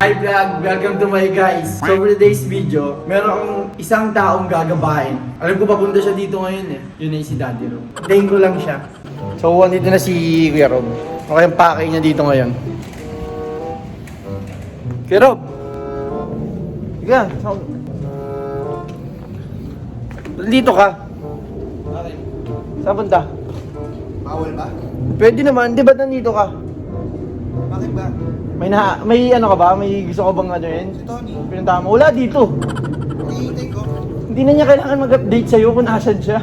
Hi vlog! Welcome to my guys! So for today's video, meron akong isang taong gagabahin. Alam ko papunta siya dito ngayon eh. Yun ay si Daddy Rob. Hintayin ko lang siya. So andito na si Kuya Rob. Okay ang pakay niya dito ngayon. Kuya Rob! Higa! Dito ka? Bakit? Saan punta? Bawal ba? Pwede naman, di ba't nandito ka? Bakit ba? May ano ka ba? May gusto ka bang ano yun? Si Tony. Pinuntahan mo? Wala dito. Hihintay ko. Hindi na niya kailangan mag-update sa'yo kung nasan siya.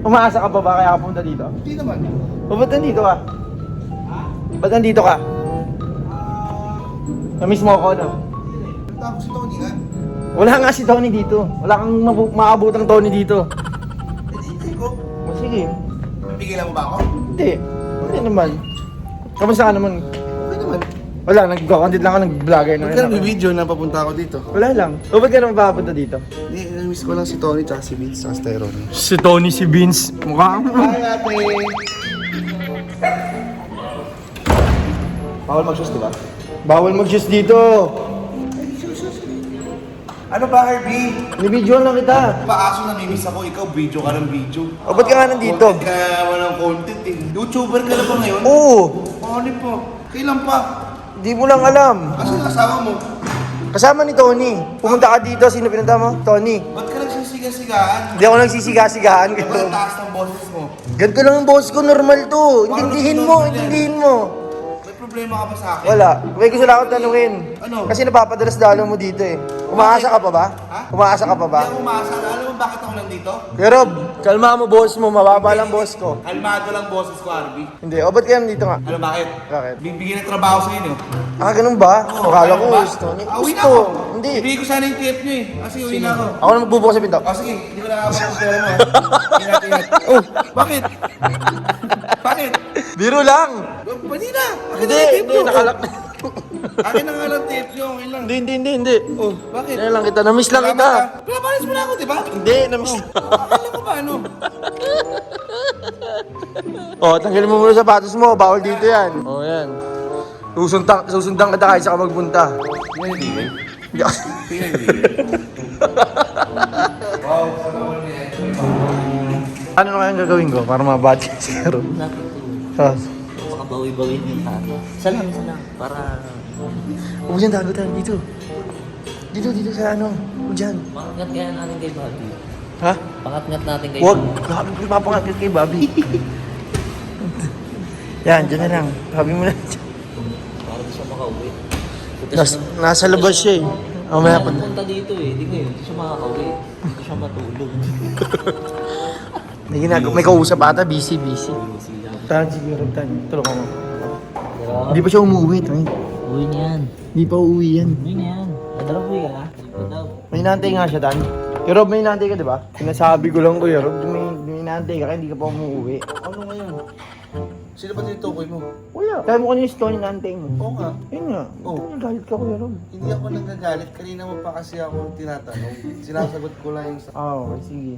Umaasa ka pa ba kaya ka punta dito? Hindi naman. O ba't nandito ka? Ha? Ba't nandito ka? Na-miss mo ako, no? Punta ako si Tony nga. Wala nga si Tony dito. Wala kang maabutang Tony dito. Hihintay ko. O sige. Pigilan mo ba ako? Hindi. Hindi naman. Kamusta ka naman? Okay naman. Wala, nag-content lang ako, nag-vlogger na. Huwag ka na may video na papunta ako dito. Wala lang. O ba't ka naman papunta dito? Hindi, namiss ko lang si Tony tsaka si Vince tsaka si Tyrone. Si Tony, si Vince. Mukha Hi ate! Bawal mag-shoes diba? Bawal mag-shoes dito. Ano ba Harvey? Nibidyoan lang kita. Paaso namimiss ako, ikaw video ka ng video. O ba't ka nga nandito? Content ka naman ng content eh. YouTuber ka na ba ngayon? Oo. Ano po? Kailan pa? Di mo lang alam. Kasi kasama mo. Kasama ni Tony. Pumunta ka dito. Sino pinunta mo? Tony. Ba't ka nagsisiga-sigaan? Hindi ako nagsisiga-sigaan. Ano ba ang taas ng boses mo? Ganito lang ang boss ko. Normal to. Intindihin mo. Intindihin mo. May problema ka ba sa akin? Wala. May gusto lang akong tanungin. Ano? Kasi napapadalas dalo mo dito eh. Umaasa ka pa ba? Ha? Umaasa ka pa ba? Hindi ako umaasa. Alam mo bakit ako nandito? Kuya Rob, kalma mo boss mo. Mababa lang boss ko. Kalmado lang boses ko, Harvey. Hindi. O ba't kaya nandito nga? Ano bakit? Bakit? Bibigyan ng trabaho sa inyo. Ah, ganun ba? Akala ko ba? gusto. Uwi na Gusto. ako. Hindi. Ibigay ko sana yung TF nyo eh. Kasi uwi na ako. Ako na magbubukas sa pinto. O sige, hindi ko nakakapag ng pera mo ha. Ingat, ingat. Oh, bakit? Bakit? Biro lang. Pwede na. Akin Hindi, na yung TF hindi. nyo. Nakalak na. Akin na nga lang TF nyo. Okay lang. Hindi. Oh, bakit? Kaya lang kita. Na-miss lang kita. Pinapalis mo na ako, di ba? Hindi, na-miss lang. Akala ko ba ano? Oh, tanggalin mo muna sapatos mo. Bawal dito yan. Oh, yan. Susundan kita kahit saan ka magpunta. Tingnan yung tingin. Hindi ako... Tingnan yung tingin. Wow, sana ko niya. Ano na kayang gagawin ko para mabati si Karo? Ah. Baka bawi-bawin yung tayo. Isa lang. Para... Huwag dyan, tago tayo. Dito. Dito sa ano. Huwag dyan. Pangat kaya natin kay Bobby. Ha? Pangat natin kay Huwag. Bobby. Grabe ko ipapangat kay Bobby. Yan, dyan na lang. Sabi mo na. Para di siya makauwi. Punta Nas, siya ng- nasa labas siya eh. Mamaya pa. Punta dito eh. Di ngayon. Hindi siya makakauwi. Hindi siya matulog. May kausap ata. Busy. Siya. Tan, sige, Tan. Tulungan mo. Pero, Hindi pa siya umuwi. Tan. uwi niya yan. Hindi pa uuwi yan. Uwi niya yan. Nadarap uwi ka ha? Hindi pa daw. May inaantay nga siya, Tan. Kaya Rob, may inaantay ka, di ba? Sinasabi ko lang, Kuya Rob, may inaantay ka kaya hindi ka pa umuwi. Ano ngayon? Sino ba tinutukoy mo? Wala. Kaya mo kanina si Tony inaantay mo. Oo nga. Yun nga. Oh. Nagalit ka, Kuya Rob. Hindi ako nagagalit. Kanina mo pa kasi ako tinatanong. Sinasagot ko lang yung sa... Ah, okay, sige.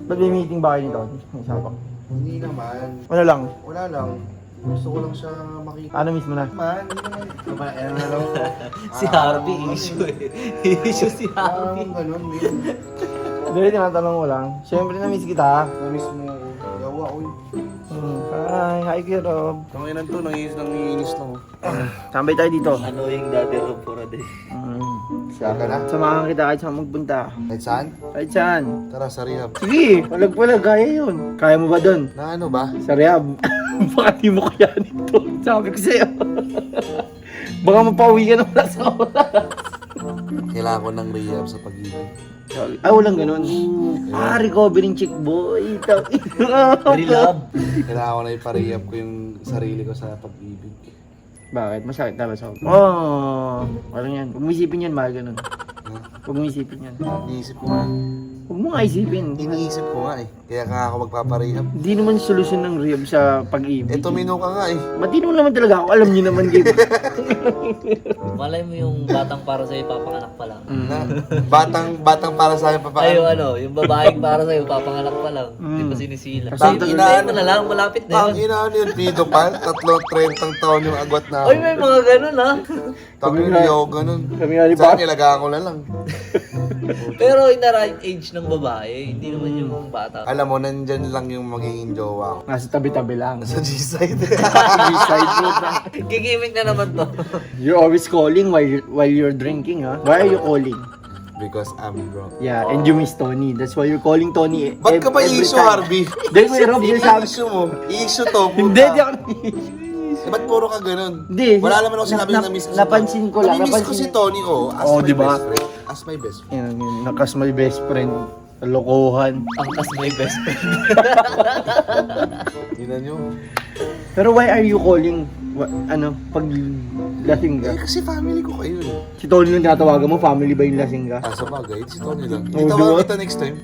Ba't may meeting ba kayo ni Tony? May sabak. Hindi naman. Ano lang? Wala lang. Gusto ko lang siya makita. Ano mismo na? Man, hindi naman. Ano na lang. Si Harvey, issue eh. Issue si Harvey. Parang ganun, yun. Hindi, tinatanong mo lang. Siyempre na-miss kita. Namiss mo ako. Yawa ko yun. Hi, Kuya Rob. Tanginan to, nangiinis lang. Tambay tayo dito. Annoying daddy Rob for a day. Siya ka na? Samahan kita kahit saan magpunta. Kahit saan? Kahit saan. Tara, sa rehab. Sige, walag-walag, kaya yun. Kaya mo ba dun? Na ano ba? Sa rehab. Baka di mo kaya nito. Sabi ko sa'yo. Baka mapauwi ka na wala sa oras. Kailangan ko ng rehab sa pag-ibig. Ay, walang ganun. Recovering chick boy. Rehab. Kailangan ko na iparehab ko yung sarili ko sa pag-ibig. Bakit? Masakit na ba sa Oh, walang yan. Huwag mo isipin yan, mahal ganun. Ha? Huwag mo isipin yan. Iniisip ko nga. Huwag mo nga isipin. Iniisip ko nga eh. Kaya nga ako magpaparehab. Hindi naman solusyon ng rehab sa pag-ibig. Eh, tumino ka nga eh. Matino naman talaga ako. Alam niyo naman, Gabe. Malay mo yung batang para sa'yo, papanganak pa lang. Na, batang para sa akin Ay, yung papaano. yung babaeng para sa'yo, papanganak pa lang. Di pa sinisila. Kasi Kasi inaano- mo na lang, malapit na Ang yun. inaano yun, pido pa. 30 taon yung agwat na. Ay, may mga ganun ha. Tangin, hindi ako ganun. Kami nga ni Saan Pat. nilagaan ko na lang. Pero in the right age ng babae, hindi naman yung bata. Alam mo, nandyan lang yung magiging jowa ko. Nasa tabi-tabi lang. Sa G-side. Beside road na. Gigimik na naman to. You're always calling while you're drinking, ha? Why are you calling? Because I'm drunk. Yeah, and you miss Tony. That's why you're calling Tony Ba't ka ba every issue, time. Harvey? Hindi, may Rob, yung sabi. Issue mo. Issue to, puta. Hindi, di ako Eh, ba't puro ka ganun? Hindi. Wala naman ako sinabi na miss ko si napansin ko lang, Nami-miss ko napansin- si Tony, oh. As Oh, my diba? best friend. As my best friend. Yan, nakas my best friend. Lokohan. Angkas my best friend. Tingnan nyo. Pero why are you calling, pag lasing Eh, ka? kasi family ko kayo eh. Si Tony lang tinatawagan mo, family ba yung lasing ka? Ah, sa bagay, si Tony lang. Oh, Itawagan diba? kita next time.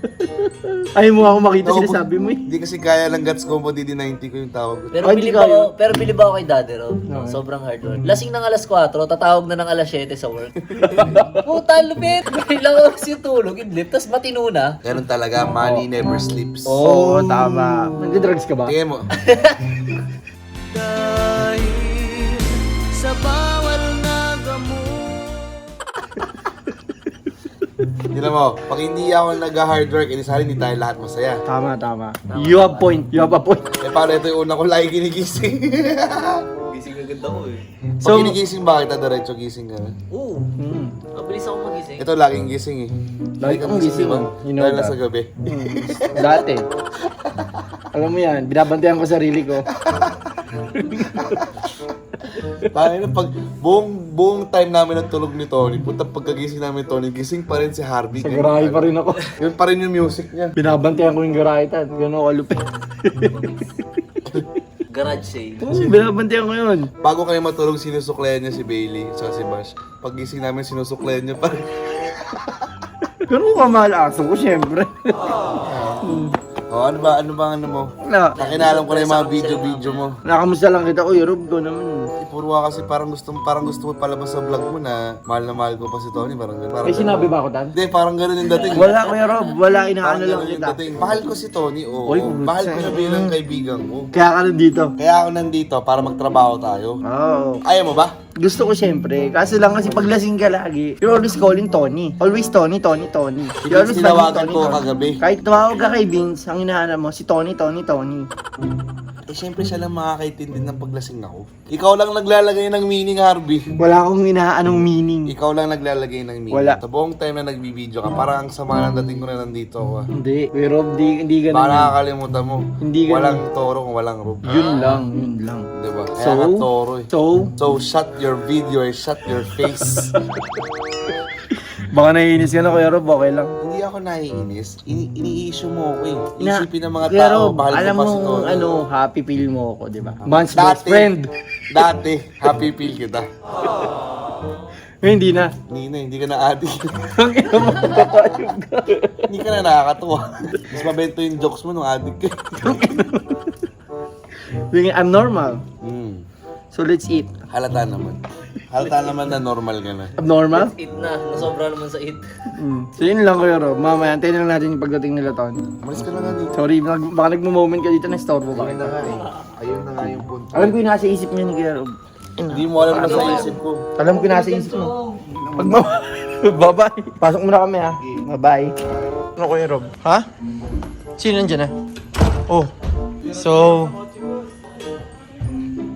Ayaw mo ako makita, Naubos- sinasabi mo eh. Hindi kasi kaya lang Gats Combo DD90 ko yung tawag ko. Pero Ay, bilib di kaya. ako, bilib ako kay Daddy Rob. No, Okay. sobrang hard work. Lasing ng alas 4, tatawag na ng alas 7 sa work. Puta, lupit! Ilang oras yung tulog, idlip, tas matino na. Ganun talaga, money never sleeps. Oo, tama. Nagda-drugs ka ba? Tingnan mo. Sa bawal na gamot. Tingnan mo, pag hindi ako nag-hard work, edi sana hindi tayo lahat masaya. Tama, tama. You have point. You have a point. Eh, paano ito yung una ko lagi ginigising? Gising agad ako eh. Pag ginigising ba kita, diretso gising ka na? Oo, mabilis ako magising. Ito, laging gising eh. Lagi kang gising, diba? you know Dahil that. nasa gabi. Dati. Alam mo yan, binabantayan ko sarili ko. Tayo na pag buong time namin ng tulog ni Tony, punta pagkagising namin ni Tony, gising pa rin si Harvey. Sa garahe pa rin ako. Yun pa rin yung music niya. Binabantayan ko yung garahe tan. Gano'n ako lupit. Garage sale. Binabantayan ko yun. Bago kayo matulog, sinusuklayan niya si Bailey, at si Bash. Pag gising namin, sinusuklayan niya pa rin. Gano'n ka mahal aso ko, syempre. Oh, ano ba mo? Nakinalam ko na yung mga video mo. Nakamusta lang kita ko, Rob ko naman. Eh, puro ka kasi parang gusto mo palabas sa vlog mo na mahal na mahal ko pa si Tony. Parang ganun. May sinabi ba ako tan? Hindi, parang ganun yung dating. Wala, Kuya Rob. Wala, Parang inaano lang ganun yung kita. dating. Mahal ko si Tony, oo. Oy, Mahal ko siya bilang kaibigan ko. Kaya ka nandito. Kaya ako nandito para magtrabaho tayo. Oo. Ayaw mo ba? Gusto ko syempre. Kaso lang kasi pag lasing ka lagi, you're always calling Tony. Always Tony, Tony, Tony. You're always Tinawagan calling ko Tony. kagabi. Kahit tumawag ka kay Vince, ang hinahanap mo, si Tony, Tony, Tony. Eh, syempre siya lang makakaintindi ng paglasing ako. Ikaw lang naglalagay ng meaning, Harvey. Wala akong hinahanong meaning. Ikaw lang naglalagay ng meaning. Wala. Sa buong time na nagbibideo ka, parang ang sama ng dating ko na nandito ako. Ah. Hindi. Kuya Rob, hindi ganun. Baka yun. nakakalimutan mo. Hindi ganun. Walang toro kung walang rope. Yun lang, yun lang. Diba? Kaya So? nga toro eh. So, So, shut your video or shut your face. baka naiinis ka na Kuya Rob, okay lang. Hindi ako naiinis. Ini-issue mo ako eh. Na- Isipin ng mga Kuya tao, Rob, bahal alam ko pa mo, si Tony. happy feel mo ako, di ba? Man's best Dati, friend. dati, happy feel kita. Ngayon, hindi na. Hindi ka na addict. Ang ina mo, ayun ka. Hindi ka na nakakatuwa. Mas mabento yung jokes mo nung addict ka. I'm normal. Hmm. So let's eat. Halata naman. Halata naman na normal ka na. Abnormal? Eat na, nasobra naman sa eat. So yun lang Kuya Rob. Mamaya, antayin lang natin yung pagdating nila Tony. Umalis ka na nga dito. Sorry, baka nagmo-moment ka dito na storbo ba? Ayun na nga eh. Ayun na nga yung punto. Alam ko yung nasa isip niya ni Kuya Rob. Hindi mo alam na sa isip ko. Alam ko yung nasa isip mo. Pag bye-bye. Pasok muna kami ha. Bye-bye. Ano Kuya Rob? Ha? Sino nandyan na? Oh. So...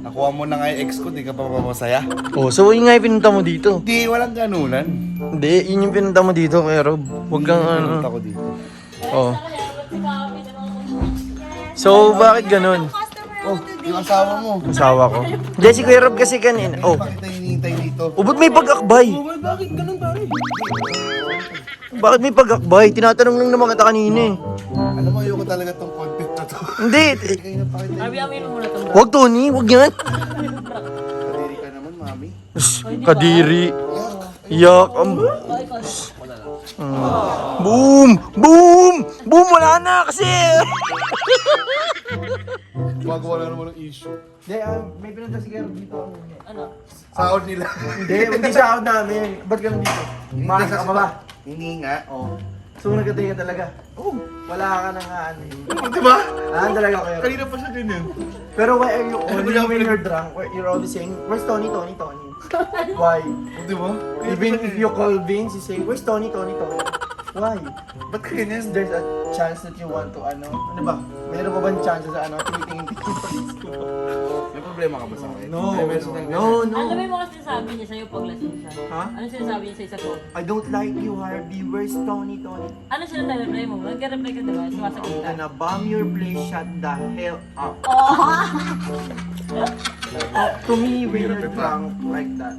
Nakuha mo na nga yung ex ko, di ka pa mamasaya? Oh, so yun nga yung pinunta mo dito. Hindi, walang ganunan. Hindi, yun yung pinunta mo dito Kuya Rob. Huwag kang ano. Punta ko dito. Oh. So, bakit ganun? Oh, yung asawa mo. Asawa ko. Hindi, si Kuya Rob kasi kanina. Oh. Bakit na hinihintay dito? Oh, ba't may pag-akbay? Bakit ganun pare? Bakit may pag-akbay? Tinatanong lang naman kita kanina eh. Alam mo, ayoko talaga tong content na to. Hindi. Kaya na pakita yung Huwag Tony, huwag yan. kadiri ka naman, mami. Kadiri. Yak. Boom! Boom! Boom! Wala na kasi! Gumagawa na naman ng issue. Hindi, may pinunta si Kero dito. Ano? Sahod nila. Hindi siya out namin. Ba't ka nandito? Makasa ka pa ba? Hindi nga. Oo. So, nagkatay ka talaga. Oo. Wala ka na nga ano eh. Di ba? Talaga Kero. Kanina pa siya ganyan. Pero why are you only when you're drunk? You're always saying, where's Tony, Tony, Tony? Why? Di ba? Even if you call Vince, you say, where's Tony, Tony, Tony? Why? Ba't ka ganyan? There's a chance that you want to ano ba? Mayroon pa bang chance sa ano? Tinitingin May problema ka ba sa akin? No. May meron ng No, no. Ano ba yung mga sinasabi niya sa'yo pag lasing siya? Ha? Ano sinasabi niya sa isa ko? I don't like you, Harvey. Where's Tony, Tony? Ano sila nag-reply mo? Nag-reply ka diba? Sumasagot I'm ka. gonna bomb your place, shut the hell up. To me, when you're drunk like that,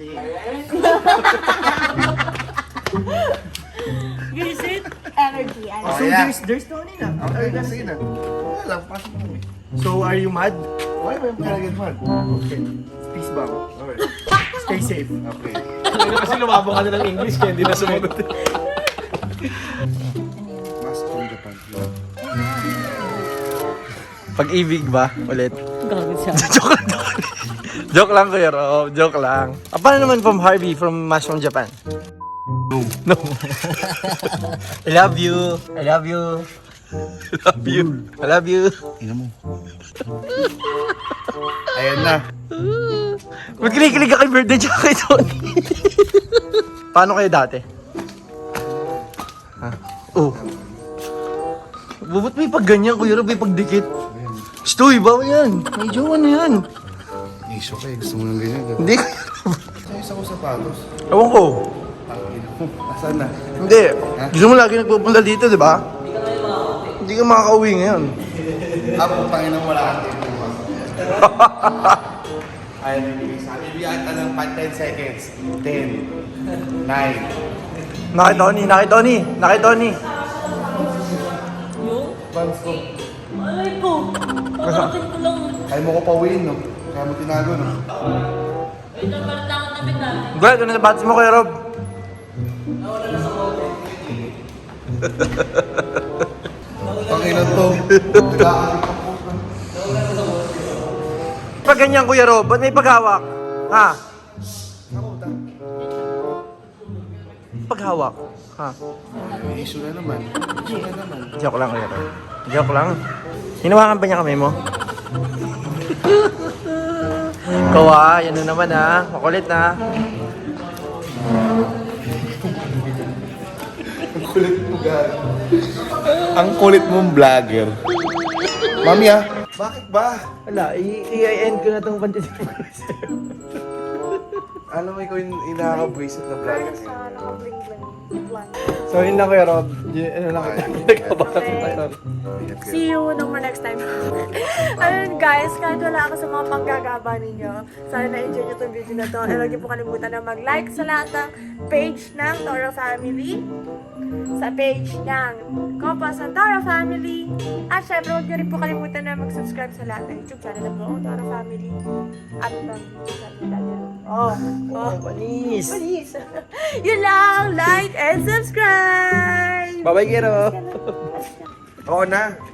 eh, Visit? Energy. Oh, so yeah. there's Tony na. Okay, sige na. Wala lang, pasok mo eh. So are you mad? Why ba yung kailangan man? Okay. Peace ba? Okay. Stay safe. Okay. Kasi lumabang ka na ng English kaya hindi na sumagot. Mas from Japan. Pag-ibig ba? Ulit. Gagawin siya. Joke lang Kuya Rob, joke lang. Paano naman from Harvey from Mash from Japan? No. I love you. I love you. I love you. I love you. Ina mo. Ayan na. Magkilig-kilig ka kay birthday tsaka kay Tony. Paano kayo dati? Ha? Oh. Ba't may pag ganyan Kuya Rob, may pagdikit? Stoy, bawal yan. May jowa na yan. Issue ka eh. Gusto mo ng ganyan. Hindi. Sa isa ko sapatos. Ewan ko. Asan na? Hindi. Gusto mo lagi nagpupunta dito, di ba? Hindi ka makakauwi ngayon. Putangin ang wala ka dito. Ay, bibigyan ka ng 10 seconds. 10, 9. Nakay Tony, nakay Tony, nakay Tony. Yung? Alay ko! Pagkatin ko lang. Kaya mo ko pauwiin, no? Kaya mo tinago, no? Wait lang, parang takot na bigla. Brad, ano sapatos mo Kuya Rob? Pangilan to. Pag ganyan Kuya Rob, ba't may paghawak? Ha? Paghawak? Ha? May issue na naman. Issue na naman. Joke lang Kuya Rob. Joke lang. Hinawakan pa niya kamay mo? Kawa, yan na naman ha. Makulit na. Ang kulit mo, gag. Ang kulit mong vlogger. Mami, ah. Bakit ba? Wala, i-end ko na itong pantit. Alam mo, ikaw yung inaka-buisit na vlogger. Sa naka-bling-bling. So yun lang Kuya Rob. Ano lang kita. Nagkabatak kita. Sorry. See you no more next time. Ayun guys, kahit wala ako sa mga panggagaba ninyo, sana na-enjoy nyo itong video na to. And huwag niyo po kalimutan na mag-like sa lahat ng page ng Toro Family, sa page ng Copa sa Toro Family, at syempre huwag niyo rin po kalimutan na mag-subscribe sa lahat ng YouTube channel ng buong Toro Family at ng YouTube channel natin. Oh, Panis. please. Yun lang, like and subscribe! Bye-bye Kuya Rob. Oo na.